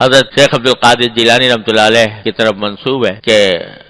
حضرت شیخ عبد القادر جیلانی رحمۃ اللہ علیہ کی طرف منسوب ہے کہ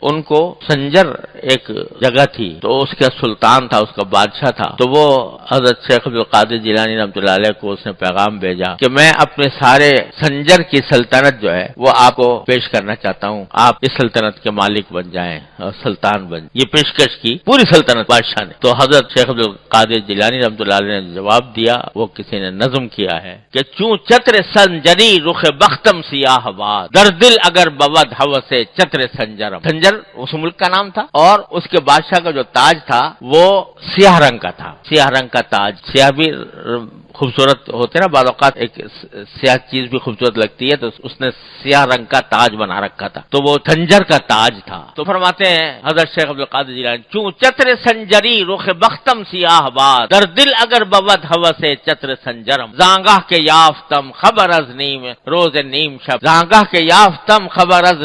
ان کو سنجر ایک جگہ تھی تو اس کا سلطان تھا، اس کا بادشاہ تھا، تو وہ حضرت شیخ عبد القادر جیلانی رحمۃ اللہ علیہ کو اس نے پیغام بھیجا کہ میں اپنے سارے سنجر کی سلطنت جو ہے وہ آپ کو پیش کرنا چاہتا ہوں، آپ اس سلطنت کے مالک بن جائیں اور سلطان بن. یہ پیشکش کی پوری سلطنت بادشاہ نے. تو حضرت شیخ عبد القادر جیلانی رحمۃ اللہ علیہ نے جواب دیا، وہ کسی نے نظم کیا ہے کہ چوں چتر سنجری رخ بختم سیاہ باد، در دل اگر بود ہوس چتر سنجرم. سنجر اس ملک کا نام تھا اور اس کے بادشاہ کا جو تاج تھا وہ سیاہ رنگ کا تھا. سیاہ رنگ کا تاج، سیاہ بھی خوبصورت ہوتے نا بعض اوقات، ایک سیاہ چیز بھی خوبصورت لگتی ہے، تو اس نے سیاہ رنگ کا تاج بنا رکھا تھا، تو وہ سنجر کا تاج تھا. تو فرماتے ہیں حضرت شیخ عبد القادر جیلانی، چوں چتر سنجری رخ بختم سیاہ باد، در دل اگر بود ہوس چتر سنجرم، زانگاہ کے یافتم خبر از نیم روز نیم شب، زانگاہ کے یافتم خبر از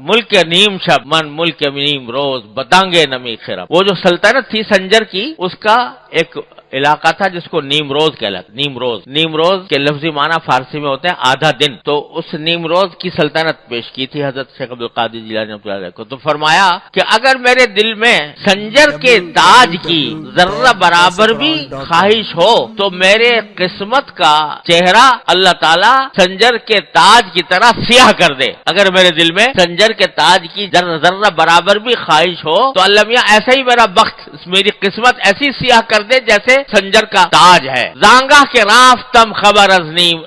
ملک نیم شب، من ملک نیم روز بدانگے نمی خرم. وہ جو سلطنت تھی سنجر کی، اس کا ایک علاقہ تھا جس کو نیمروز کہلاتا. نیمروز کے لفظی معنی فارسی میں ہوتے ہیں آدھا دن. تو اس نیمروز کی سلطنت پیش کی تھی حضرت شیخ عبد القادر جیلانی رحمۃ اللہ علیہ کو. تو فرمایا کہ اگر میرے دل میں سنجر کے تاج کی ذرہ برابر بھی خواہش ہو تو میرے قسمت کا چہرہ اللہ تعالیٰ سنجر کے تاج کی طرح سیاہ کر دے. اگر میرے دل میں سنجر کے تاج کی ذرہ برابر بھی خواہش ہو تو اللہ میاں ایسا ہی میرا بخت، میری قسمت ایسی سیاہ کر دے جیسے سنجر کا تاج ہے. زانگاہ کے رافتم خبر از نیم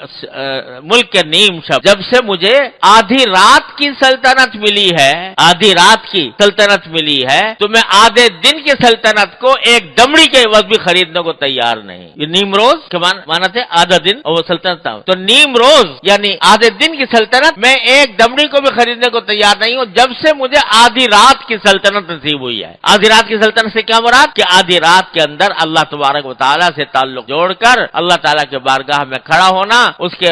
ملک نیم شب، جب سے مجھے آدھی رات کی سلطنت ملی ہے، آدھی رات کی سلطنت ملی ہے، تو میں آدھے دن کی سلطنت کو ایک دمڑی کے عوض بھی خریدنے کو تیار نہیں. یہ نیمروز کے معنی تھے آدھا دن، اور وہ سلطنت تھا. تو نیمروز یعنی آدھے دن کی سلطنت میں ایک دمڑی کو بھی خریدنے کو تیار نہیں ہوں جب سے مجھے آدھی رات کی سلطنت نصیب ہوئی ہے. آدھی رات کی سلطنت سے کیا مراد؟ کہ آدھی رات کے اندر اللہ تبارک و تعالیٰ سے تعلق جوڑ کر اللہ تعالیٰ کے بارگاہ میں کھڑا ہونا، اس کے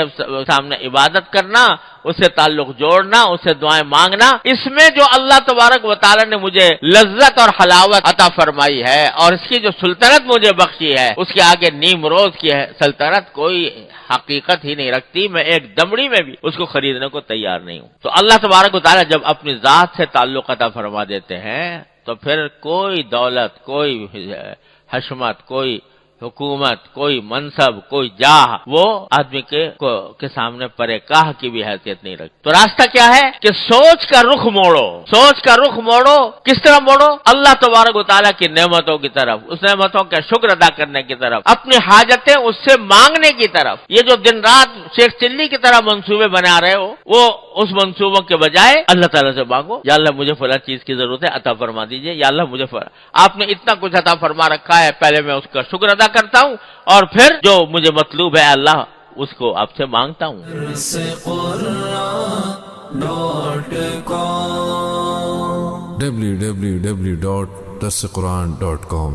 سامنے عبادت کرنا، اس سے تعلق جوڑنا، اس سے دعائیں مانگنا. اس میں جو اللہ تبارک و تعالیٰ نے مجھے لذت اور حلاوت عطا فرمائی ہے اور اس کی جو سلطنت مجھے بخشی ہے، اس کے آگے نیمروز کی سلطنت کوئی حقیقت ہی نہیں رکھتی. میں ایک دمڑی میں بھی اس کو خریدنے کو تیار نہیں ہوں. تو اللہ تبارک و تعالیٰ جب اپنی ذات سے تعلق عطا فرما دیتے ہیں تو پھر کوئی دولت، کوئی حشمت، کوئی حکومت، کوئی منصب، کوئی جاہ وہ آدمی کے سامنے پرے کاہ کی بھی حیثیت نہیں رکھتی. تو راستہ کیا ہے کہ سوچ کا رخ موڑو. سوچ کا رخ موڑو. کس طرح موڑو؟ اللہ تبارک و تعالیٰ کی نعمتوں کی طرف، اس نعمتوں کا شکر ادا کرنے کی طرف، اپنی حاجتیں اس سے مانگنے کی طرف. یہ جو دن رات شیخ چلی کی طرح منصوبے بنا رہے ہو، وہ اس منصوبوں کے بجائے اللہ تعالیٰ سے مانگو، یا اللہ مجھے فلاں چیز کی ضرورت ہے عطا فرما دیجئے، یا اللہ مجھے آپ نے اتنا کچھ عطا فرما رکھا ہے، پہلے میں اس کا شکر ادا کرتا ہوں اور پھر جو مجھے مطلوب ہے اللہ اس کو آپ سے مانگتا ہوں. www.darsequran.com